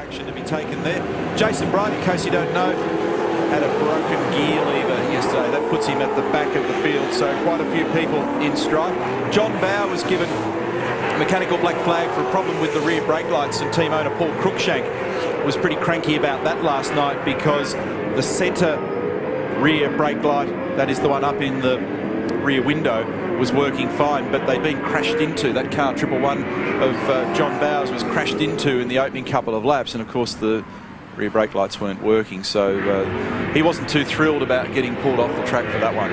action to be taken there. Jason Bright, in case you don't know, had a broken gear lever yesterday. That puts him at the back of the field, so quite a few people in strife. John Bower was given a mechanical black flag for a problem with the rear brake lights, and team owner Paul Cruikshank was pretty cranky about that last night because the centre rear brake light, that is the one up in the rear window, was working fine, but they'd been crashed into. That car 111 of John Bowers was crashed into in the opening couple of laps, and of course the rear brake lights weren't working, so he wasn't too thrilled about getting pulled off the track for that one.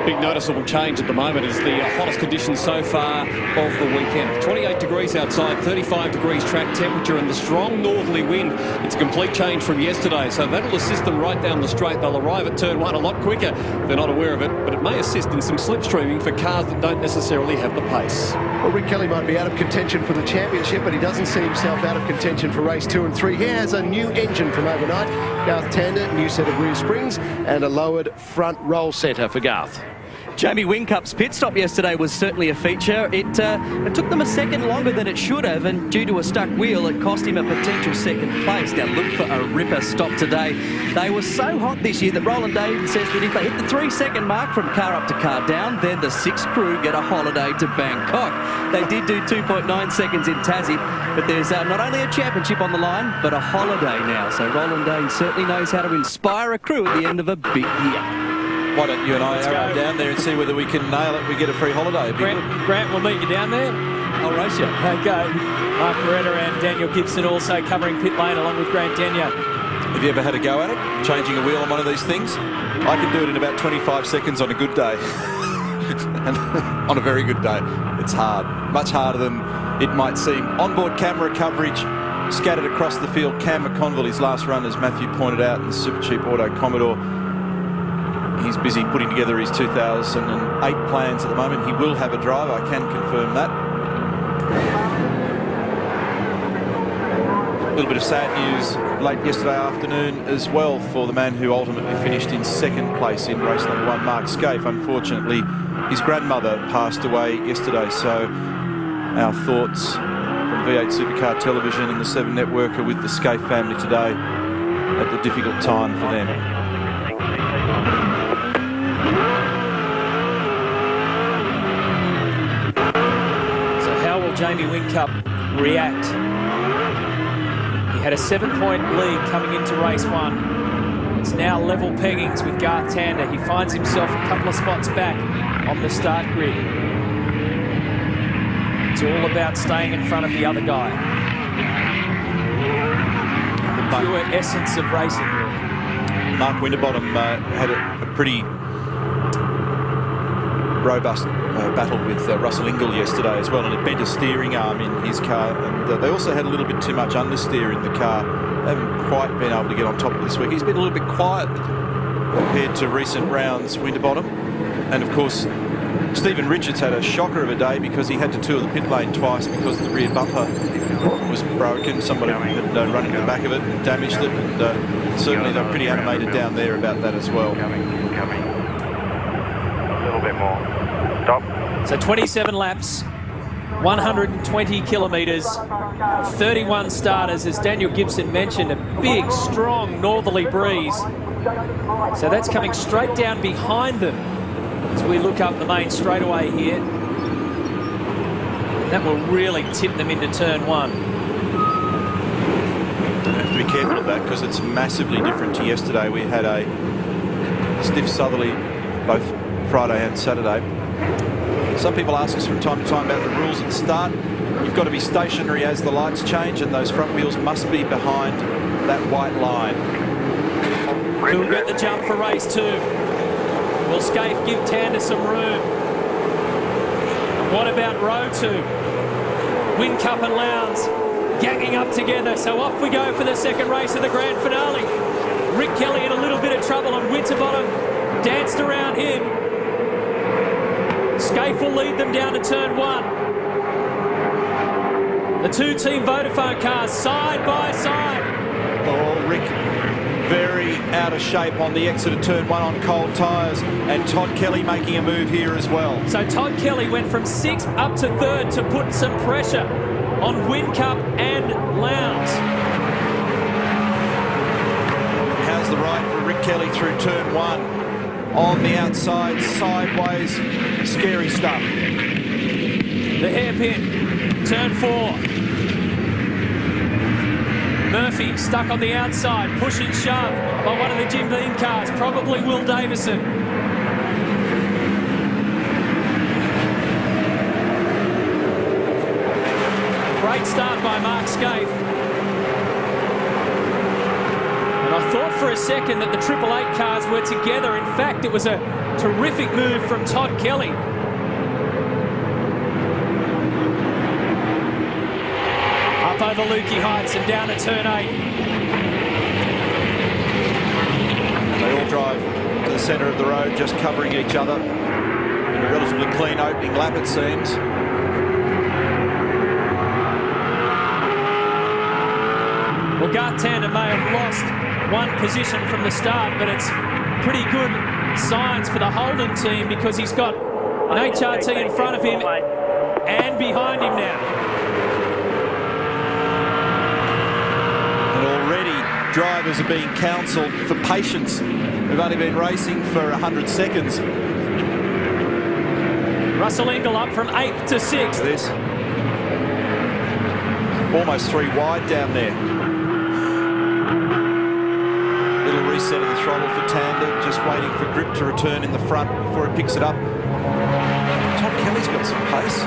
Big noticeable change at the moment is the hottest conditions so far of the weekend. 28 degrees outside, 35 degrees track temperature, and the strong northerly wind. It's a complete change from yesterday, so that'll assist them right down the straight. They'll arrive at turn 1 a lot quicker. They're not aware of it, but it may assist in some slipstreaming for cars that don't necessarily have the pace. Well, Rick Kelly might be out of contention for the championship, but he doesn't see himself out of contention for race 2 and 3. He has a new engine from overnight. Garth Tander, new set of rear springs, and a lowered front roll centre for Garth. Jamie Whincup's pit stop yesterday was certainly a feature. It took them a second longer than it should have, and due to a stuck wheel, it cost him a potential second place. Now look for a ripper stop today. They were so hot this year that Roland Dane says that if they hit the 3-second mark from car up to car down, then the 6 crew get a holiday to Bangkok. They did do 2.9 seconds in Tassie, but there's not only a championship on the line, but a holiday now. So Roland Dane certainly knows how to inspire a crew at the end of a big year. Why don't you and I arrow down there and see whether we can nail it? We get a free holiday. Grant will meet you down there. I'll race you. Okay. Mark Beretta and Daniel Gibson also covering pit lane along with Grant Denyer. Have you ever had a go at it, changing a wheel on one of these things? I can do it in about 25 seconds on a good day. And on a very good day, it's hard. Much harder than it might seem. Onboard camera coverage scattered across the field. Cam McConville, his last run, as Matthew pointed out, in the Super Cheap Auto Commodore. He's busy putting together his 2008 plans at the moment. He will have a drive, I can confirm that. A little bit of sad news late yesterday afternoon as well for the man who ultimately finished in second place in race number 1, Mark Scaife. Unfortunately, his grandmother passed away yesterday, so our thoughts from V8 Supercar Television and the 7 Network are with the Scaife family today at the difficult time for them. Jamie Whincup react. He had a 7-point lead coming into race 1. It's now level peggings with Garth Tander. He finds himself a couple of spots back on the start grid. It's all about staying in front of the other guy. The pure essence of racing. Mark Winterbottom had a pretty robust battle with Russell Ingall yesterday as well, and it bent a steering arm in his car, and they also had a little bit too much understeer in the car. They haven't quite been able to get on top of this week. He's been a little bit quiet compared to recent rounds, Winterbottom. And of course Stephen Richards had a shocker of a day because he had to tour the pit lane twice because the rear bumper was broken. Somebody had run into the back of it and damaged it, and certainly they're pretty animated down there about that as well. A little bit more. Stop. So 27 laps, 120 kilometres, 31 starters, as Daniel Gibson mentioned, a big, strong northerly breeze. So that's coming straight down behind them as we look up the main straightaway here. That will really tip them into turn 1. You have to be careful of that because it's massively different to yesterday. We had a stiff southerly both Friday and Saturday. Some people ask us from time to time about the rules at the start. You've got to be stationary as the lights change, and those front wheels must be behind that white line. Who'll get the jump for race 2? Will Scaife give Tander some room? And what about row 2? Whincup and Lowndes ganging up together. So off we go for the second race of the grand finale. Rick Kelly in a little bit of trouble, and Winterbottom danced around him. Scaife will lead them down to turn 1. The 2 Team Vodafone cars side by side. Oh, Rick very out of shape on the exit of turn 1 on cold tyres, and Todd Kelly making a move here as well. So Todd Kelly went from 6th up to 3rd to put some pressure on Whincup and Lowndes. Todd Kelly through turn 1. On the outside, sideways, scary stuff. The hairpin, turn 4. Murphy stuck on the outside, push and shove by one of the Jim Beam cars, probably Will Davison. Great start by Mark Scaife. And I thought for a second that the 888 cars were together. In fact, it was a terrific move from Todd Kelly. Up over Lukey Heights and down at turn 8. They all drive to the centre of the road, just covering each other. In a relatively clean opening lap, it seems. Well, Garth Tander may have lost one position from the start, but it's pretty good signs for the Holden team because he's got an HRT in front of him and behind him now. And already drivers are being counselled for patience. We've only been racing for 100 seconds. Russell Ingall up from 8th to 6th. This. Almost 3 wide down there. Little reset of the throttle for Tander, just waiting for grip to return in the front before he picks it up. Todd Kelly's got some pace.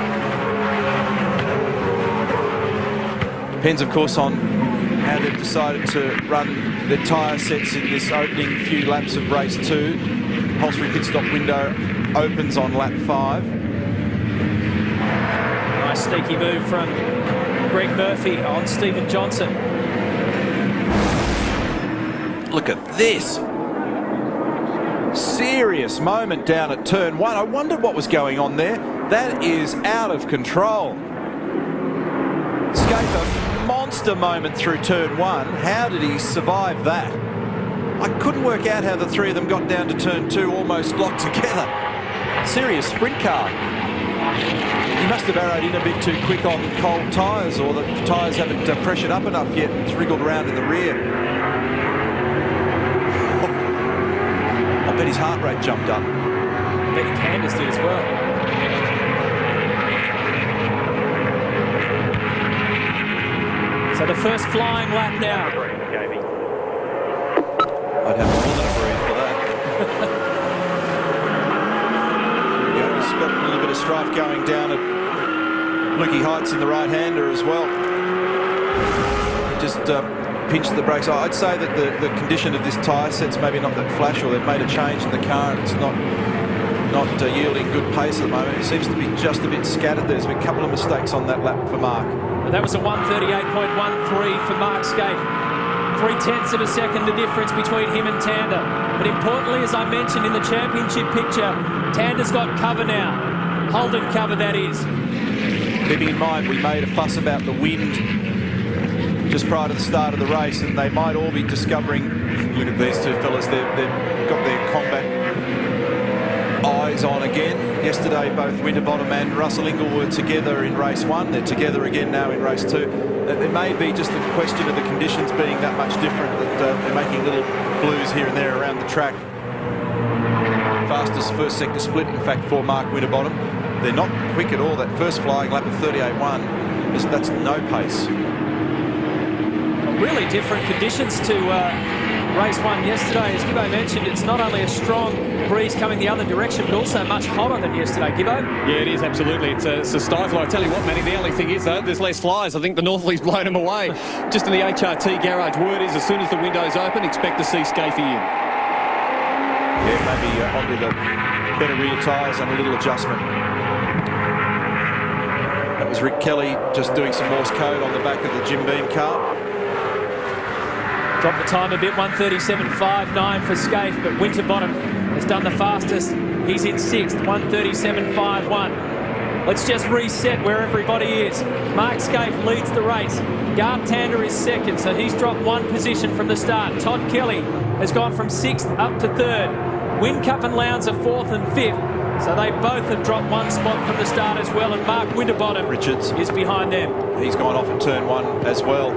Depends, of course, on how they've decided to run their tyre sets in this opening few laps of race 2. Upholstery pit stop window opens on lap 5. Nice sneaky move from Greg Murphy on Stephen Johnson. Look at this. Serious moment down at turn 1. I wondered what was going on there. That is out of control. Scaife, a monster moment through turn 1. How did he survive that? I couldn't work out how the 3 of them got down to turn 2 almost locked together. Serious sprint car. He must have arrowed in a bit too quick on cold tyres, or the tyres haven't pressured up enough yet. It's wriggled around in the rear. I bet his heart rate jumped up. I bet Candace did as well. So the first flying lap now. I'd have more than a breathe for that. Yeah, he's got a little bit of strife going down at Lukey Heights in the right-hander as well. He just pinched the brakes. I'd say that the condition of this tyre set's maybe not that flash, or they've made a change in the car and it's not yielding good pace at the moment. It seems to be just a bit scattered. There's been a couple of mistakes on that lap for Mark. And that was a 1:38.13 for Mark Scaife. 0.3 of a second the difference between him and Tander. But importantly, as I mentioned in the championship picture, Tander's got cover now. Holden cover, that is. Keeping in mind, we made a fuss about the wind just prior to the start of the race, and they might all be discovering, look at these two fellas, they've got their combat eyes on again. Yesterday, both Winterbottom and Russell Ingall were together in race 1. They're together again now in race 2. There may be just a question of the conditions being that much different that they're making little blues here and there around the track. Fastest first sector split, in fact, for Mark Winterbottom. They're not quick at all. That first flying lap of 38.1, that's no pace. Really different conditions to race 1 yesterday. As Gibbo mentioned, it's not only a strong breeze coming the other direction, but also much hotter than yesterday. Gibbo? Yeah, it is, absolutely. It's a stifler. I tell you what, Matty, the only thing is, though, there's less flies. I think the northerly's blown them away. Just in the HRT garage, word is as soon as the window's open, expect to see Scaife in. Yeah, maybe onto the better rear tyres and a little adjustment. That was Rick Kelly just doing some Morse code on the back of the Jim Beam car. Dropped the time a bit, 1:37.59 for Scaife, but Winterbottom has done the fastest. He's in 6th, 1:37.51. Let's just reset where everybody is. Mark Scaife leads the race. Garth Tander is 2nd, so he's dropped 1 position from the start. Todd Kelly has gone from 6th up to 3rd. Whincup and Lowndes are 4th and 5th, so they both have dropped 1 spot from the start as well, and Mark Winterbottom Richards is behind them. He's gone off at turn 1 as well.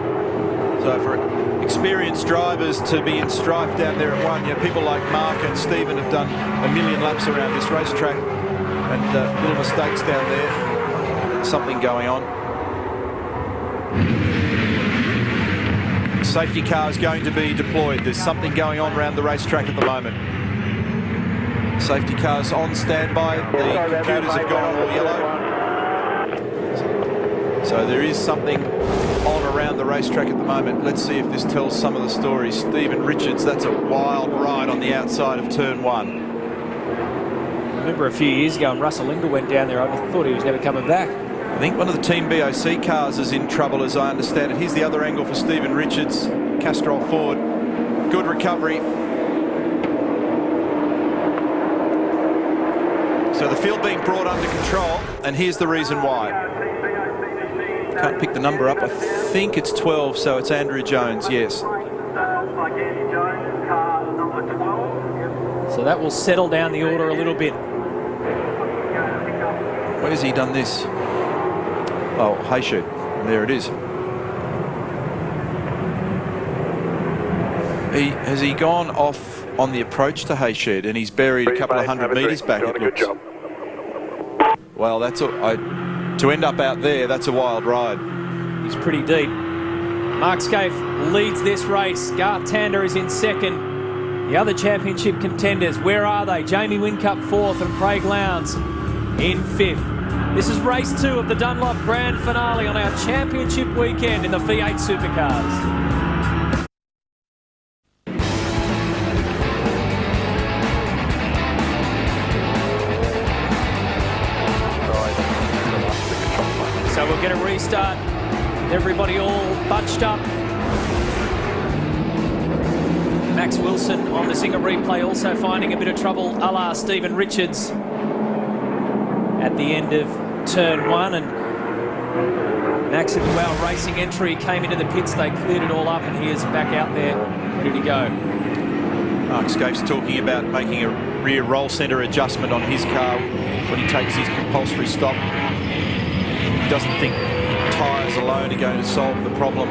So So for experienced drivers to be in strife down there at one, you know, people like Mark and Stephen have done a million laps around this racetrack, and little mistakes down there. Something going on. Safety car is going to be deployed. There's something going on around the racetrack at the moment. Safety cars on standby. The computers have gone all yellow. So there is something on around the racetrack at the moment. Let's see if this tells some of the stories. Stephen Richards, that's a wild ride on the outside of turn one. I remember a few years ago when Russell Ingall went down there, I thought he was never coming back. I think one of the Team BOC cars is in trouble, as I understand it. Here's the other angle for Stephen Richards. Castrol Ford. Good recovery. So the field being brought under control, and here's the reason why. Can't pick the number up. I think it's 12, so it's Andrew Jones, yes. So that will settle down the order a little bit. Where's he done this? Oh, Hayshed. There it is. Has he gone off on the approach to Hayshed, and he's buried a couple of 100 metres back, it looks. Well, that's to end up out there, that's a wild ride. He's pretty deep. Mark Scaife leads this race. Garth Tander is in second. The other championship contenders, where are they? Jamie Whincup fourth and Craig Lowndes in fifth. This is race 2 of the Dunlop Grand Finale on our championship weekend in the V8 Supercars. So we'll get a restart. Everybody all bunched up. Max Wilson on the Zinger replay also finding a bit of trouble, a la Stephen Richards at the end of turn 1, and Max at the Wow Racing entry came into the pits. They cleared it all up, and he is back out there ready to go. Mark Scaife's talking about making a rear roll centre adjustment on his car when he takes his compulsory stop. He doesn't think tyres alone are going to solve the problem.